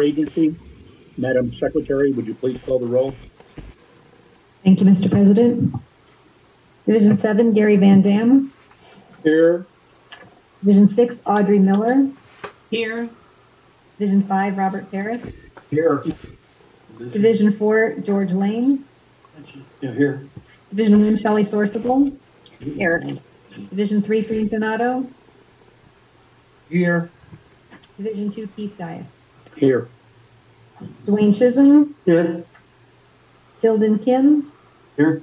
Agency. Madam Secretary, would you please call the roll? Thank you, Mr. President. Division 7, Gary Van Dam. Here. Division 6, Audrey Miller. Here. Division 5, Robert Harris. Here. Division 4, George Lane. Here. Division 1, Shelley Sourcewell. Here. Division 3, Frank Donato. Here. Division 2, Keith Dias. Here. Dwayne Chisholm. Here. Tilden Kim. Here.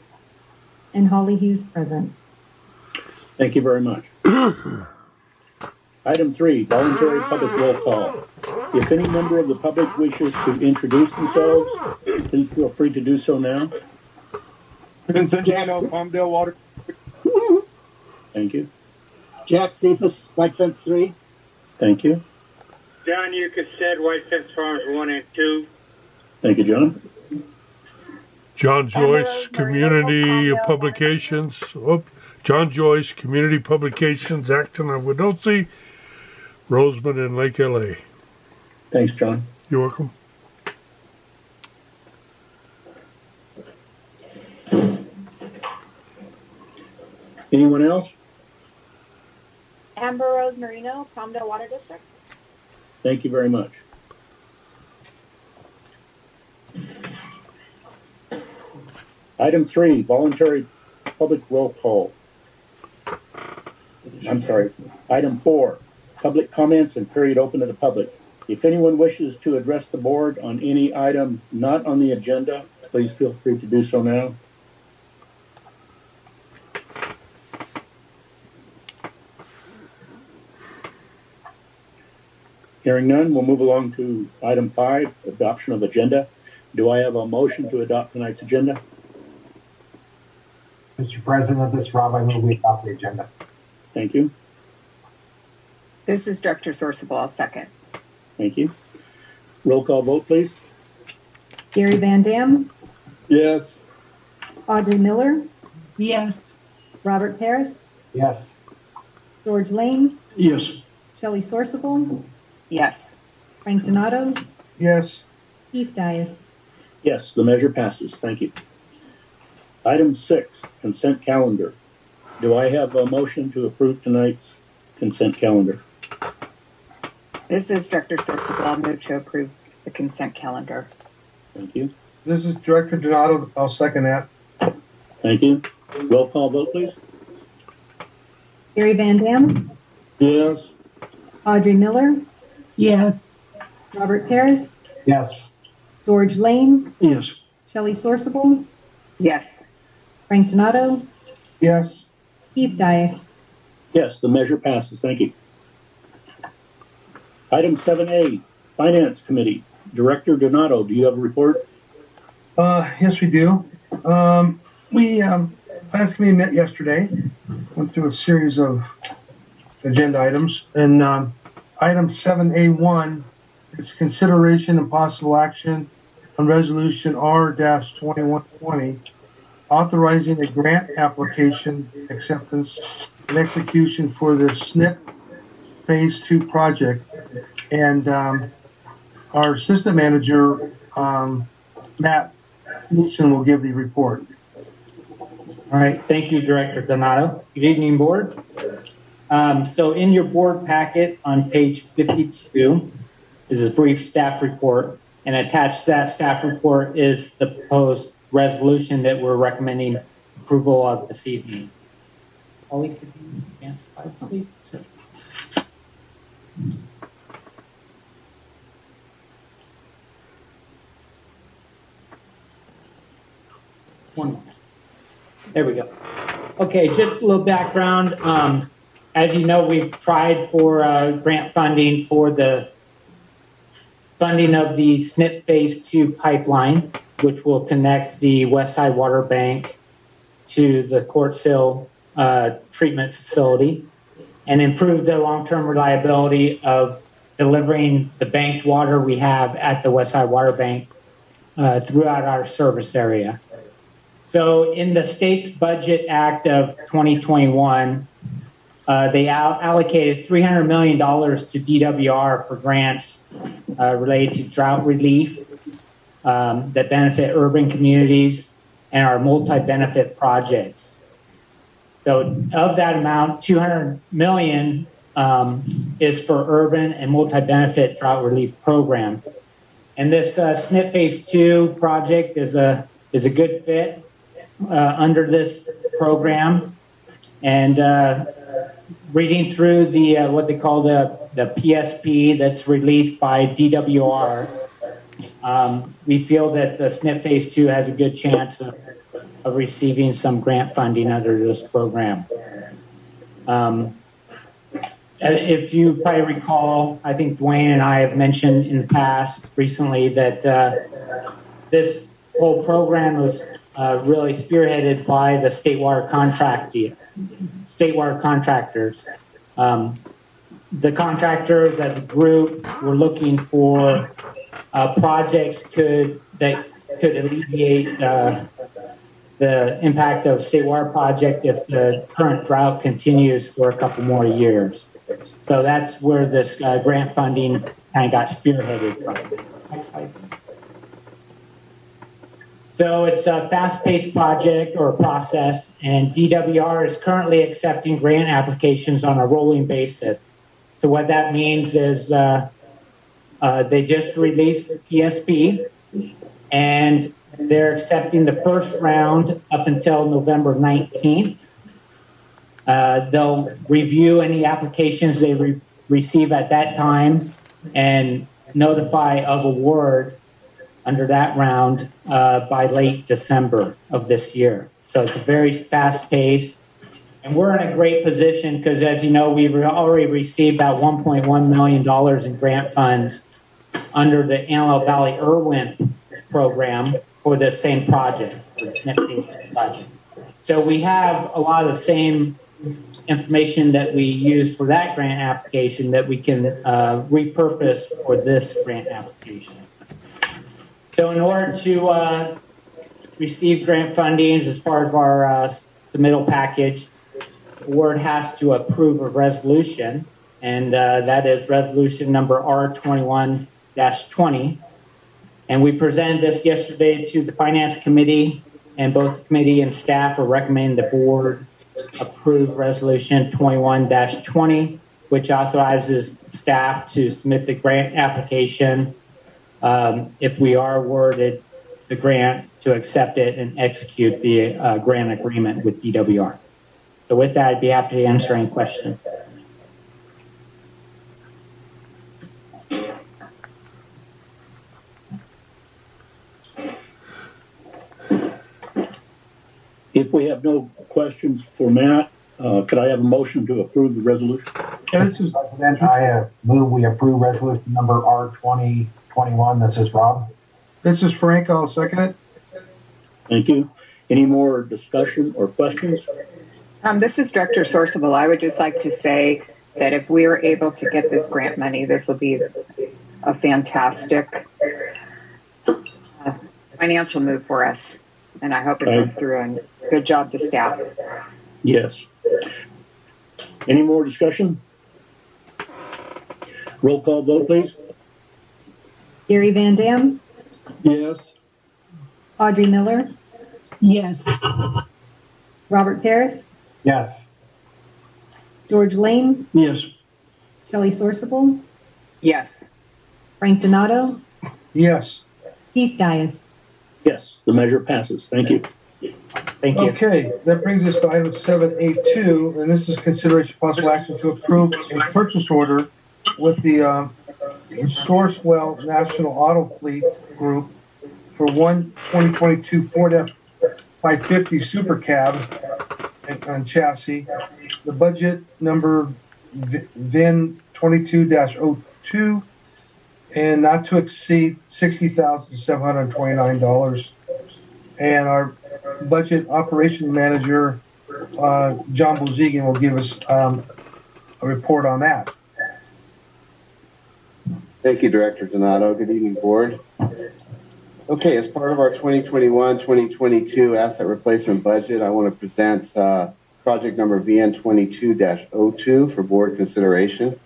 And Holly Hughes present. Thank you very much. Item 3, voluntary public roll call. If any member of the public wishes to introduce themselves, please feel free to do so now. Palmdale Water. Thank you. Jack Cephas, White Fence 3. Thank you. John Eucas said White Fence Farms 1 and 2. Thank you, John. John Joyce, Community Publications. John Joyce, Community Publications, Acton on Winosi, Roseman, and Lake LA. Thanks, John. You're welcome. Anyone else? Amber Rose Marino, Palmdale Water District. Thank you very much. Item 3, voluntary public roll call. I'm sorry. Item 4, public comments and period open to the public. If anyone wishes to address the board on any item not on the agenda, please feel free to do so now. Hearing none, we'll move along to item 5, adoption of agenda. Do I have a motion to adopt tonight's agenda? Mr. President, this is Rob. I move we adopt the agenda. Thank you. This is Director Sourcewell. I'll second. Thank you. Roll call vote, please. Gary Van Dam. Yes. Audrey Miller. Yes. Robert Harris. Yes. George Lane. Yes. Shelley Sourcewell. Yes. Frank Donato. Yes. Keith Dias. Yes, the measure passes. Thank you. Item 6, consent calendar. Do I have a motion to approve tonight's consent calendar? This is Director Sourcewell. I'll move to approve the consent calendar. Thank you. This is Director Donato. I'll second that. Thank you. Roll call vote, please. Gary Van Dam. Yes. Audrey Miller. Yes. Robert Harris. Yes. George Lane. Yes. Shelley Sourcewell. Yes. Frank Donato. Yes. Keith Dias. Yes, the measure passes. Thank you. Item 7A, Finance Committee. Director Donato, do you have a report? Yes, we do. Finance Committee met yesterday, went through a series of agenda items, and item 7A1 is consideration and possible action on resolution R-2120, authorizing a grant application acceptance and execution for the SNP Phase 2 project. And our assistant manager, Matt Newson, will give the report. All right, thank you, Director Donato. Good evening, board. So in your board packet on page 52 is a brief staff report, and attached to that staff report is the proposed resolution that we're recommending approval of this evening. Holly, could you advance the slide, please? One more. There we go. Okay, just a little background. As you know, we've tried for grant funding for the funding of the SNP Phase 2 pipeline, which will connect the Westside Water Bank to the Courtsill treatment facility and improve the long-term reliability of delivering the banked water we have at the Westside Water Bank throughout our service area. So in the state's Budget Act of 2021, they allocated $300 million to DWR for grants related to drought relief that benefit urban communities and our multi-benefit projects. So of that amount, $200 million is for urban and multi-benefit drought relief programs. And this SNP Phase 2 project is a good fit under this program. And reading through the what they call the PSP that's released by DWR, we feel that the SNP Phase 2 has a good chance of receiving some grant funding under this program. If you probably recall, I think Dwayne and I have mentioned in the past recently that this whole program was really spearheaded by the state water contractors. The contractors as a group were looking for projects that could alleviate the impact of state water project if the current drought continues for a couple more years. So that's where this grant funding kind of got spearheaded from. So it's a fast-paced project or process, and DWR is currently accepting grant applications on a rolling basis. So what that means is they just released the PSP, and they're accepting the first round up until November 19th. They'll review any applications they receive at that time and notify of award under that round by late December of this year. So it's a very fast pace. And we're in a great position because, as you know, we've already received about $1.1 million in grant funds under the Antelope Valley Irwin program for the same project, for the SNP project. So we have a lot of the same information that we use for that grant application that we can repurpose for this grant application. So in order to receive grant funding as part of our submittal package, the board has to approve a resolution, and that is resolution number R21-20. And we presented this yesterday to the Finance Committee, and both the committee and staff are recommending the board approve resolution 21-20, which authorizes staff to submit the grant application if we are awarded the grant, to accept it and execute the grant agreement with DWR. So with that, I'd be happy to answer any questions. If we have no questions for Matt, could I have a motion to approve the resolution? President, I move we approve resolution number R2021. This is Rob. This is Frank. I'll second it. Thank you. Any more discussion or questions? This is Director Sourcewell. I would just like to say that if we are able to get this grant money, this will be a fantastic financial move for us. And I hope it goes through, and good job to staff. Yes. Any more discussion? Roll call vote, please. Gary Van Dam, Yes. Audrey Miller, Yes. Robert Paris, Yes. George Lane, Yes. Shelley Sourcewell, Yes. Frank Donato, Yes. Keith Dias. Yes, the measure passes. Thank you. Thank you. Okay, that brings us to item 7A2, and this is consideration possible action to approve a purchase order with the Sourcewell National Auto Fleet Group for one 2022 Ford F-550 Super Cab and chassis. The budget number VIN 22-02, and not to exceed $60,729. And our budget operation manager, Jon Bozigian, will give us a report on that. Thank you, Director Donato. Good evening, Board. Okay, as part of our 2021-2022 asset replacement budget, I want to present project number VN22-02 for board consideration.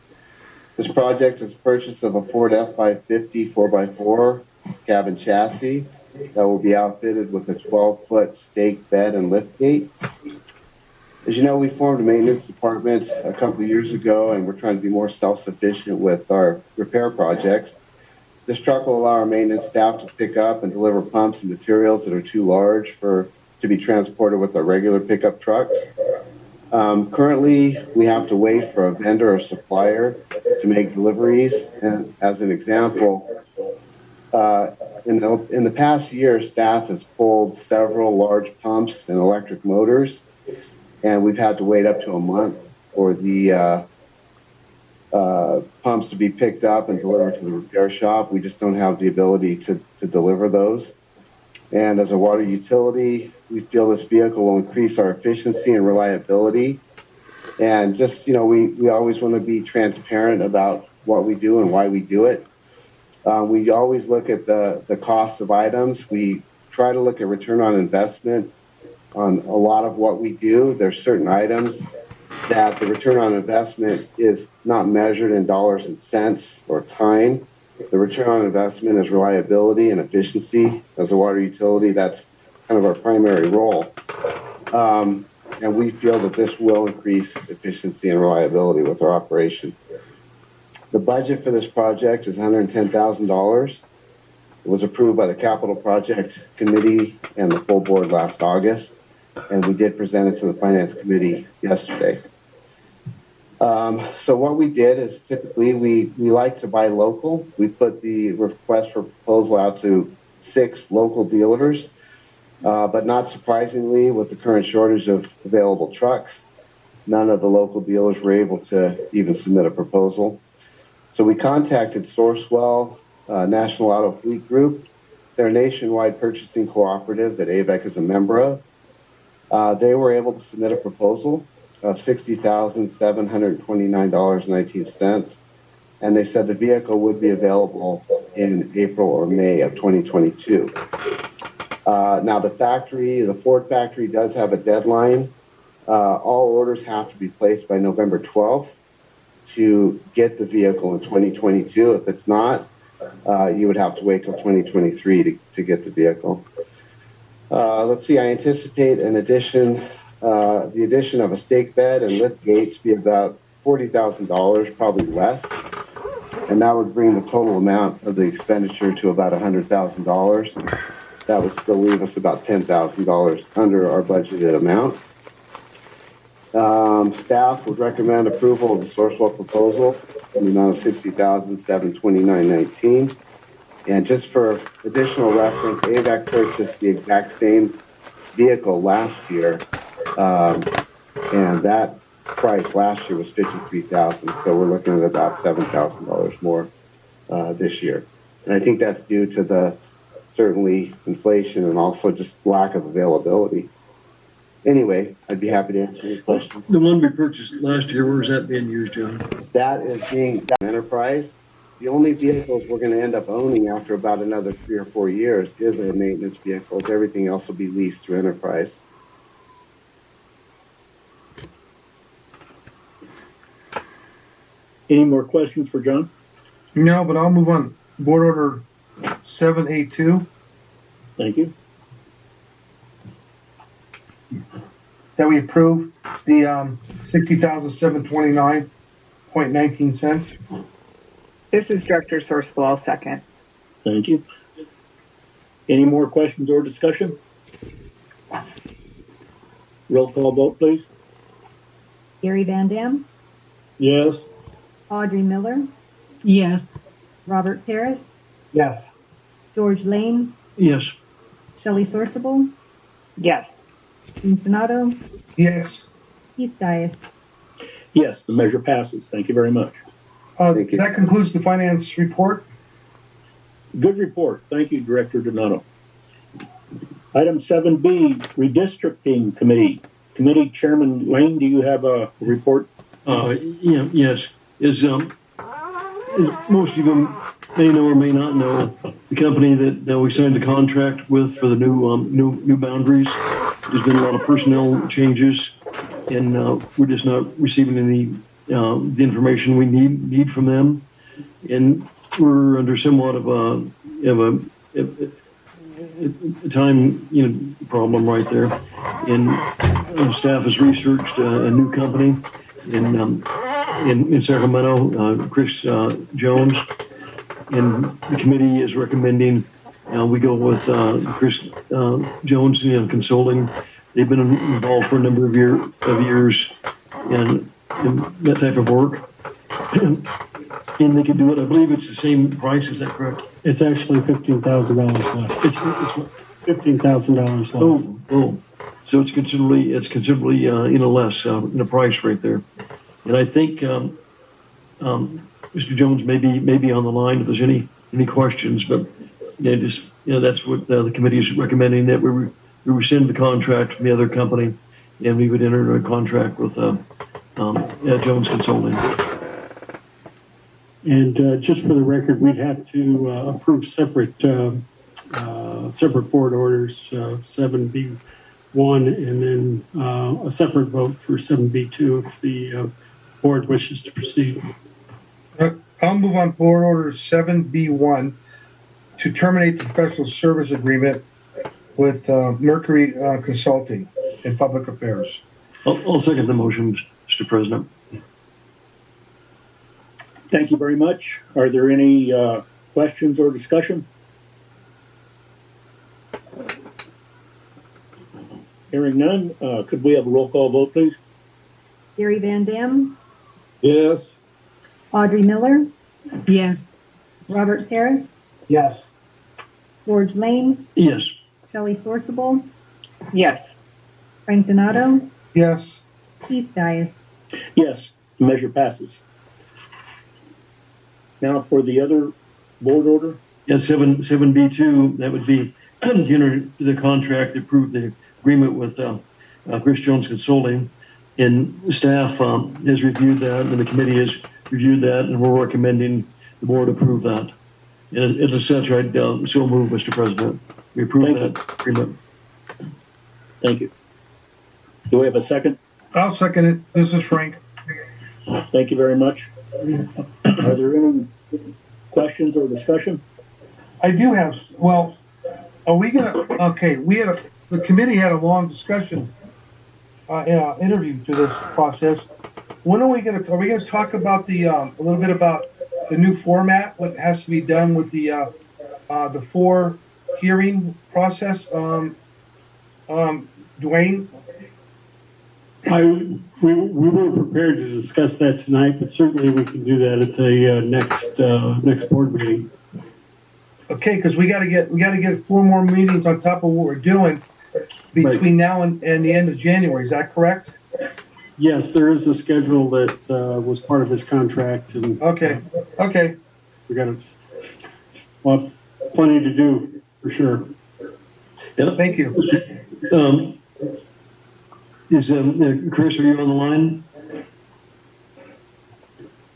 This project is purchase of a Ford F-550 4x4 cabin chassis that will be outfitted with a 12-foot stake bed and lift gate. As you know, we formed a maintenance department a couple of years ago, and we're trying to be more self-sufficient with our repair projects. This truck will allow our maintenance staff to pick up and deliver pumps and materials that are too large to be transported with our regular pickup trucks. Currently, we have to wait for a vendor or supplier to make deliveries. And as an example, in the past year, staff has pulled several large pumps and electric motors, and we've had to wait up to a month for the pumps to be picked up and delivered to the repair shop. We just don't have the ability to deliver those. And as a water utility, we feel this vehicle will increase our efficiency and reliability. And just, we always want to be transparent about what we do and why we do it. We always look at the cost of items. We try to look at return on investment on a lot of what we do. There's certain items that the return on investment is not measured in dollars and cents or time. The return on investment is reliability and efficiency. As a water utility, that's kind of our primary role. And we feel that this will increase efficiency and reliability with our operation. The budget for this project is $110,000. It was approved by the Capital Project Committee and the full board last August, and we did present it to the Finance Committee yesterday. So what we did is typically we like to buy local. We put the request for proposal out to 6 local dealers, but not surprisingly, with the current shortage of available trucks, none of the local dealers were able to even submit a proposal. So we contacted Sourcewell, National Auto Fleet Group. They're a nationwide purchasing cooperative that Avek is a member of. They were able to submit a proposal of $60,729.19, and they said the vehicle would be available in April or May of 2022. Now the Ford factory does have a deadline. All orders have to be placed by November 12th to get the vehicle in 2022. If it's not, you would have to wait till 2023 to get the vehicle. Let's see, I anticipate the addition of a stake bed and lift gate to be about $40,000, probably less. And that would bring the total amount of the expenditure to about $100,000. That would still leave us about $10,000 under our budgeted amount. Staff would recommend approval of the Sourcewell proposal in the amount of $60,729.19. And just for additional reference, Avek purchased the exact same vehicle last year, and that price last year was $53,000. So we're looking at about $7,000 more this year, and I think that's due to certainly inflation and also just lack of availability. Anyway, I'd be happy to answer any questions. The one we purchased last year, where is that being used, John? That is being enterprise. The only vehicles we're going to end up owning after about another 3 or 4 years is our maintenance vehicles. Everything else will be leased through enterprise. Any more questions for John? No, but I'll move on. Board Order 782. Thank you. That we approve the $60,729.19. This is Director Sourcewell. I'll second. Thank you. Any more questions or discussion? Roll call vote, please. Gary Van Dam, Yes. Audrey Miller, Yes. Robert Paris, Yes. George Lane, Yes. Shelley Sourcewell, Yes. James Donato, Yes. Keith Dias. Yes, the measure passes. Thank you very much. Thank you. That concludes the finance report. Good report. Thank you, Director Donato. Item 7B, Redistricting Committee. Committee Chairman Lane, do you have a report? Yes. As most of you may know or may not know, the company that we signed the contract with for the new boundaries, there's been a lot of personnel changes. and we're just not receiving any the information we need from them, and we're under somewhat of a time problem right there. And staff has researched a new company in Sacramento, Chris Jones, and the committee is recommending we go with Chris Jones Consulting. They've been involved for a number of years in that type of work. And they can do it. I believe it's the same price. Is that correct? It's actually $15,000 less. It's $15,000 less. Oh. So it's considerably less in the price right there. And I think Mr. Jones may be on the line if there's any questions. But that's what the committee is recommending, that we rescind the contract from the other company, and we would enter a contract with Jones Consulting. And just for the record, we'd have to approve separate board orders, 7B1, and then a separate vote for 7B2 if the board wishes to proceed. I'll move on board order 7B1 to terminate the professional service agreement with Mercury Consulting in Public Affairs. I'll second the motion, Mr. President. Thank you very much. Are there any questions or discussion? Hearing none, could we have a roll call vote, please? Gary Van Dam, Yes. Audrey Miller, Yes. Robert Harris, Yes. George Lane, Yes. Shelley Sourcewell, Yes. Frank Donato, Yes. Keith Dias. Yes, the measure passes. Now for the other board order. Yeah, 7B2, that would be the contract, approve the agreement with Chris Jones Consulting. And staff has reviewed that, and the committee has reviewed that, and we're recommending the board approve that. And as such, I'd so move, Mr. President. We approve that agreement. Thank you. Do we have a second? I'll second it. This is Frank. Thank you very much. Are there any questions or discussion? I do have, well, are we gonna, okay, the committee had a long discussion, interview through this process. When are we gonna talk about a little bit about the new format, what has to be done with the 4 hearing process? Dwayne? We weren't prepared to discuss that tonight, but certainly we can do that at the next board meeting. Okay, because we got to get 4 more meetings on top of what we're doing between now and the end of January. Is that correct? Yes, there is a schedule that was part of this contract, and okay, we got plenty to do for sure. Yeah, thank you. Is Chris, are you on the line?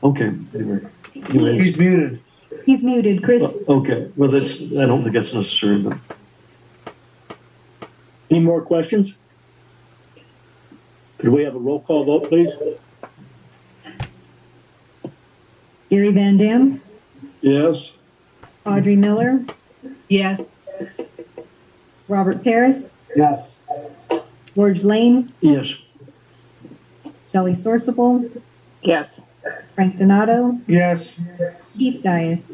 Okay. He's muted. He's muted, Chris. Okay. Well, I don't think that's necessary. But any more questions? Could we have a roll call vote, please? Gary Van Dam, Yes. Audrey Miller, Yes. Robert Harris, Yes. George Lane, yes. Shelley Sourcewell, Yes. Frank Donato, Yes. Keith Dias.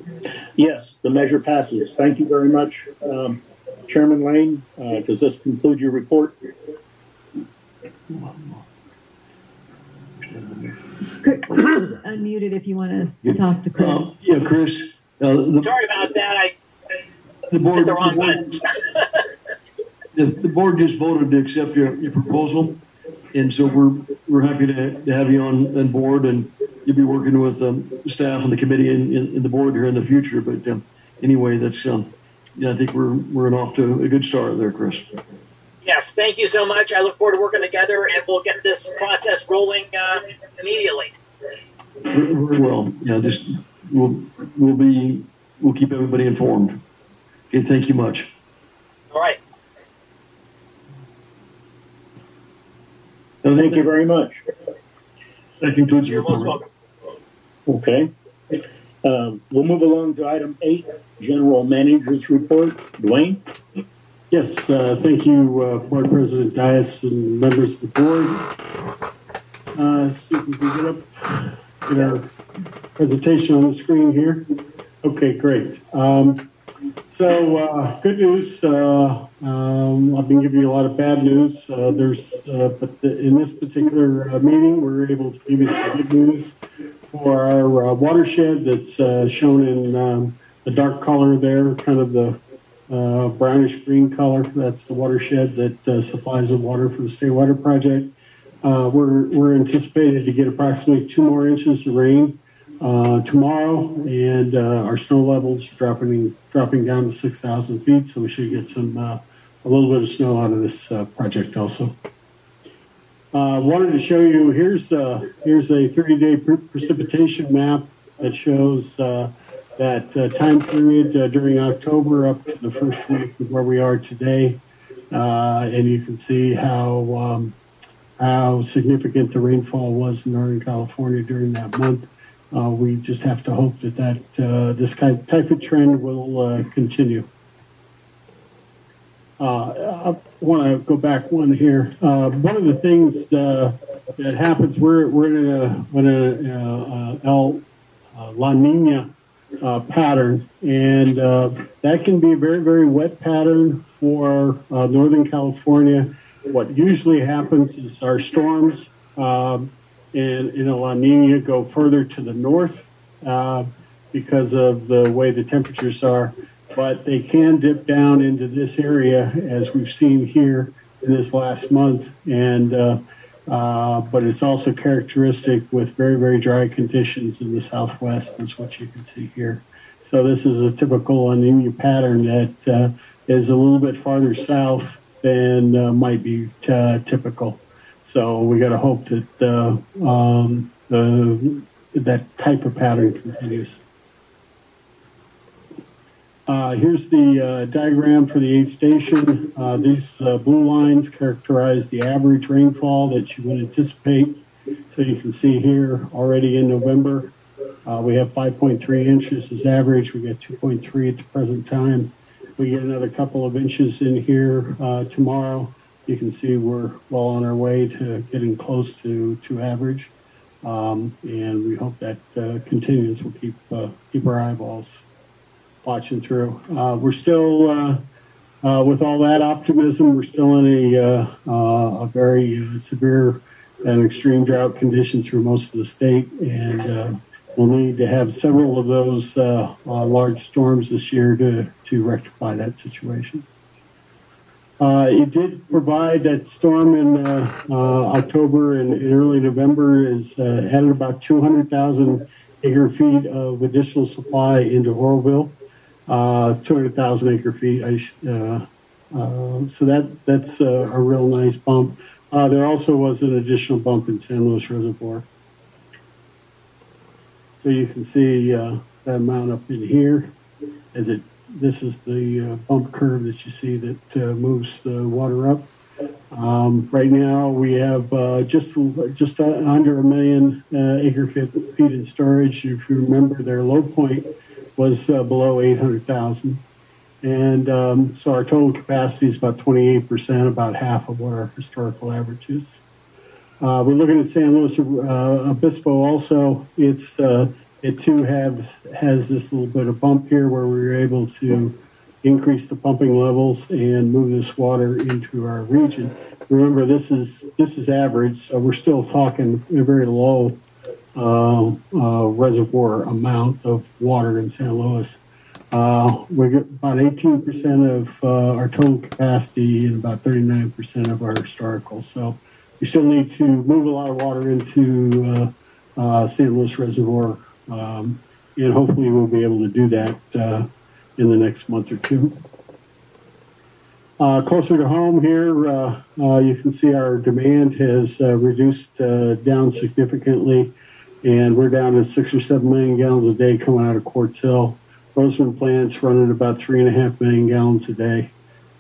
Yes, the measure passes. Thank you very much. Chairman Lane, does this conclude your report? Chris is unmuted if you want us to talk to Chris. Yeah, Chris. Sorry about that. The board, hit the wrong button. The board just voted to accept your proposal, and so we're happy to have you on board, and you'll be working with staff and the committee and the board here in the future. But anyway, that's I think we're off to a good start there, Chris. Yes, thank you so much. I look forward to working together, and we'll get this process rolling immediately. Very well. Yeah, just we'll keep everybody informed. Okay, thank you much. All right. Thank you very much. That concludes your You're most report. welcome. Okay. We'll move along to item 8, General Manager's Report. Dwayne? Yes, thank you, Board President Dias and members of the board. See if we can get our presentation on the screen here. Okay, great. So good news. I've been giving you a lot of bad news. In this particular meeting, we're able to give you some good news for our watershed that's shown in the dark color there, kind of the brownish green color. That's the watershed that supplies the water for the State Water Project. We're anticipated to get approximately 2 more inches of rain tomorrow, and our snow levels dropping down to 6,000 feet. So we should get a little bit of snow out of this project also. Wanted to show you, here's a 30-day precipitation map that shows that time period during October up to the first week of where we are today. And you can see how significant the rainfall was in Northern California during that month. We just have to hope that this type of trend will continue. I want to go back one here. One of the things that happens, we're in a La Nina pattern, and that can be a very, very wet pattern for Northern California. What usually happens is our storms in La Nina go further to the north because of the way the temperatures are, but they can dip down into this area as we've seen here in this last month. And but it's also characteristic with very, very dry conditions in the southwest. That's what you can see here. So this is a typical La Nina pattern that is a little bit farther south than might be typical. So we got to hope that that type of pattern continues. Here's the diagram for the 8th station. These blue lines characterize the average rainfall that you would anticipate. So you can see here already in November, we have 5.3 inches as average. We got 2.3 at the present time. We get another couple of inches in here tomorrow. You can see we're well on our way to getting close to average. And we hope that continues. We'll keep our eyeballs watching through. We're still, with all that optimism, we're still in a very severe and extreme drought condition through most of the state, and we'll need to have several of those large storms this year to rectify that situation. It did provide that storm in October and early November is added about 200,000 acre feet of additional supply into Oroville. 200,000 acre feet. So that's a real nice bump. There also was an additional bump in San Luis Reservoir. So you can see that amount up in here. This is the bump curve that you see that moves the water up. Right now we have just under 1 million acre feet in storage. If you remember, their low point was below 800,000. And so our total capacity is about 28%, about half of what our historical average is. We're looking at San Luis Obispo also. It too has this little bit of bump here where we were able to increase the pumping levels and move this water into our region. Remember, this is average, so we're still talking a very low reservoir amount of water in San Luis. We get about 18% of our total capacity and about 39% of our historical. So we still need to move a lot of water into St. Louis Reservoir, and hopefully we'll be able to do that in the next month or two. Closer to home here, you can see our demand has reduced down significantly, and we're down to 6 or 7 million gallons a day coming out of Quartz Hill. Roseman plant's running about 3.5 million gallons a day.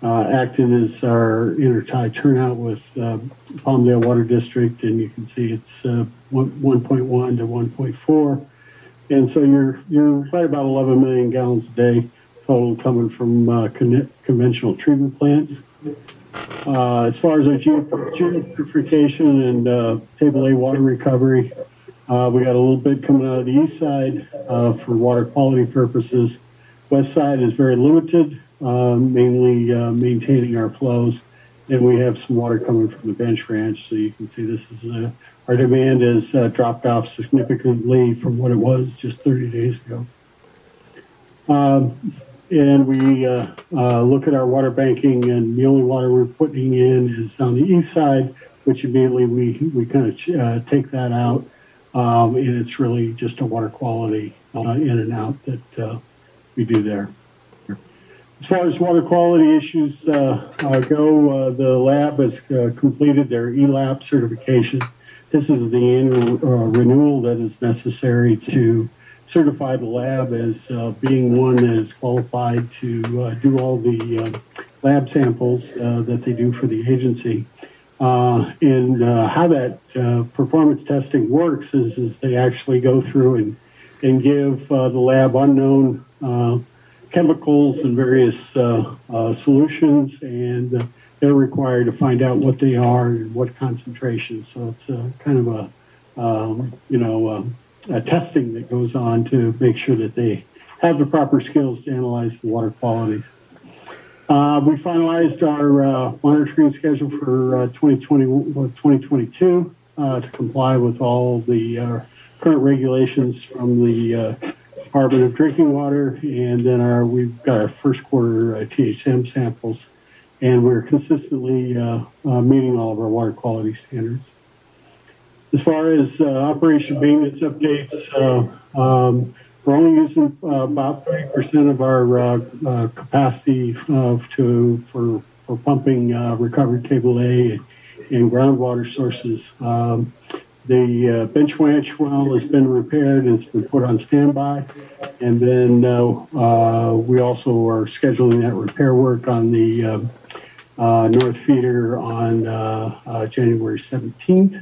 Acton is our intertie turnout with Palmdale Water District, and you can see it's 1.1 to 1.4. And so you're right about 11 million gallons a day total coming from conventional treatment plants. As far as our geopurification and table A water recovery, we got a little bit coming out of the east side for water quality purposes. West side is very limited, mainly maintaining our flows. And we have some water coming from the bench ranch. So you can see this is our demand has dropped off significantly from what it was just 30 days ago. And we look at our water banking, and the only water we're putting in is on the east side, which immediately we kind of take that out. And it's really just a water quality in and out that we do there. As far as water quality issues go, the lab has completed their ELAP certification. This is the annual renewal that is necessary to certify the lab as being one that is qualified to do all the lab samples that they do for the agency. And how that performance testing works is they actually go through and give the lab unknown chemicals and various solutions, and they're required to find out what they are and what concentration. So it's kind of a testing that goes on to make sure that they have the proper skills to analyze the water qualities. We finalized our monitoring schedule for 2022 to comply with all the current regulations from the Department of Drinking Water, and then we've got our first quarter THM samples, and we're consistently meeting all of our water quality standards. As far as operation maintenance updates, we're only using about 30% of our capacity for pumping recovered table A and groundwater sources. The bench ranch well has been repaired and it's been put on standby. And then we also are scheduling that repair work on the North Feeder on January 17th.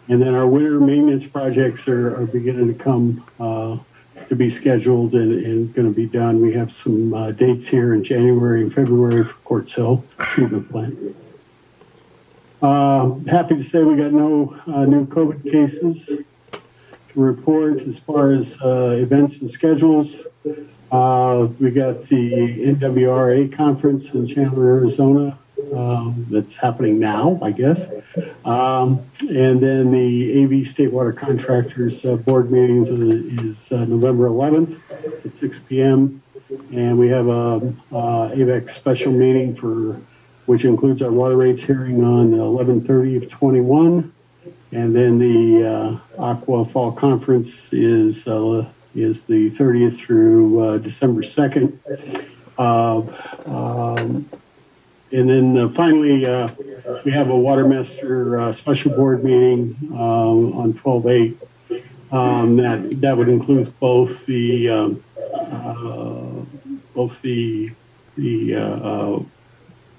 And then our winter maintenance projects are beginning to come to be scheduled and going to be done. We have some dates here in January and February for Quartz Hill treatment plant. Happy to say we got no new COVID cases to report. As far as events and schedules, we got the NWRA conference in Chandler, Arizona. That's happening now, I guess. And then the AV State Water Contractors Board meetings is November 11th at 6 p.m. And we have a AVEC special meeting which includes our water rates hearing on 11/30 of 21. And then the Aqua Fall Conference is the 30th through December 2nd. And then finally, we have a Watermaster special board meeting on 12/8. That would include both the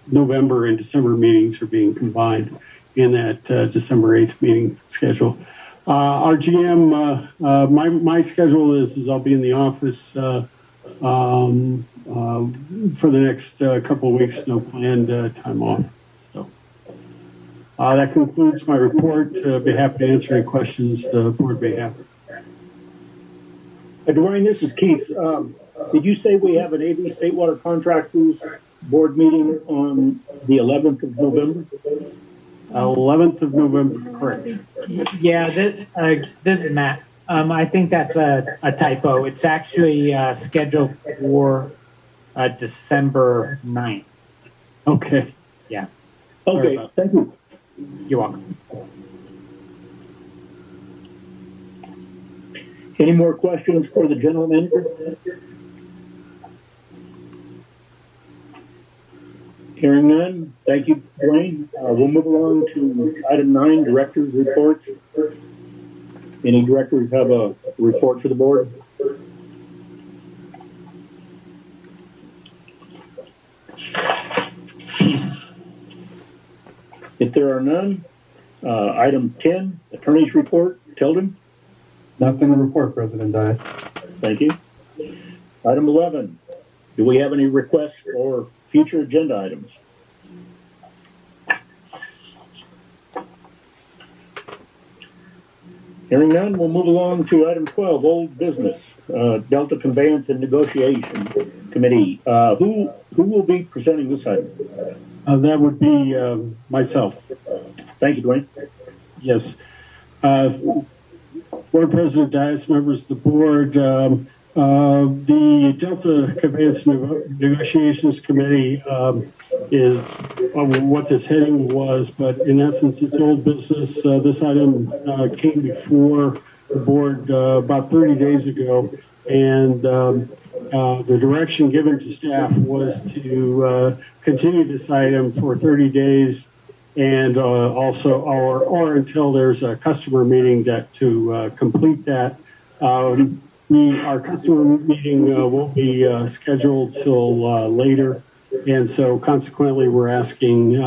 November and December meetings are being combined in that December 8th meeting schedule. Our GM, my schedule is I'll be in the office for the next couple of weeks, no planned time off. So that concludes my report. Be happy to answer any questions the board may have. Dwayne, this is Keith. Did you say we have an AV State Water Contractors board meeting on the 11th of November? 11th of November, correct. Yeah, this is Matt. I think that's a typo. It's actually scheduled for December 9th. Okay. Yeah. Okay, thank you. You're welcome. Any more questions for the general manager? Hearing none, thank you, Dwayne. We'll move along to item 9, director's reports. Any directors have a report for the board? If there are none, item 10, Attorney's Report. Tilden? Nothing to report, President Dias. Thank you. Item 11, do we have any requests for future agenda items? Hearing none, we'll move along to item 12, old business, Delta Conveyance and Negotiation Committee. Who will be presenting this item? That would be myself. Thank you, Dwayne. Yes. Board President Dias, members of the board, the Delta Conveyance Negotiations Committee is what this heading was, but in essence, it's old business. This item came before the board about 30 days ago, and the direction given to staff was to continue this item for 30 days and also or until there's a customer meeting that to complete that. Our customer meeting won't be scheduled till later, and so consequently we're asking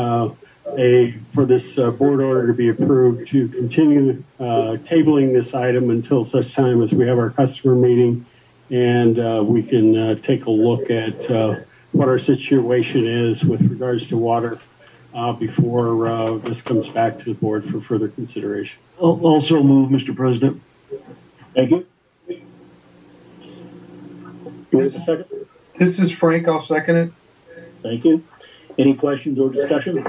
for this board order to be approved to continue tabling this item until such time as we have our customer meeting and we can take a look at what our situation is with regards to water before this comes back to the board for further consideration. Also move, Mr. President. Thank you. Do we have a second? This is Frank. I'll second it. Thank you. Any questions or discussion?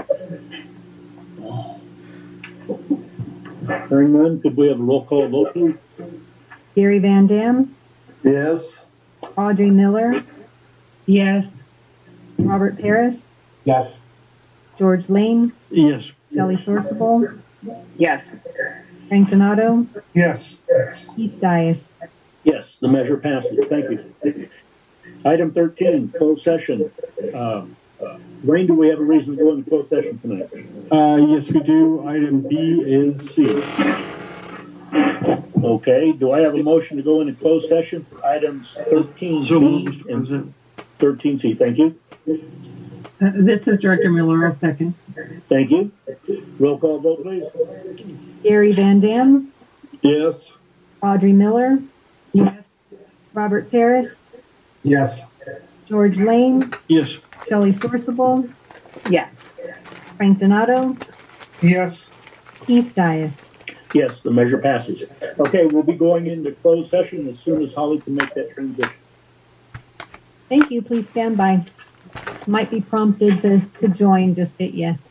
Hearing none, could we have a roll call vote, please? Gary Van Dam, Yes. Audrey Miller, Yes. Robert Paris, Yes. George Lane, Yes. Shelley Sourcewell, Yes. Frank Donato, Yes. Keith Dias. Yes, the measure passes. Thank you. Item 13, closed session. Wayne, do we have a reason to go into closed session tonight? Yes, we do. Item B and C. Okay, do I have a motion to go into closed session for items 13B and 13C? Thank you. This is Director Miller, I'll second. Thank you. Roll call vote, please. Gary Van Dam, Yes. Audrey Miller, Robert Paris, Yes. George Lane, Yes. Shelley Sourcewell, Yes. Frank Donato, Yes. Keith Dias. Yes, the measure passes. Okay, we'll be going into closed session as soon as Holly can make that transition. Thank you. Please stand by. Might be prompted to join. Just hit yes.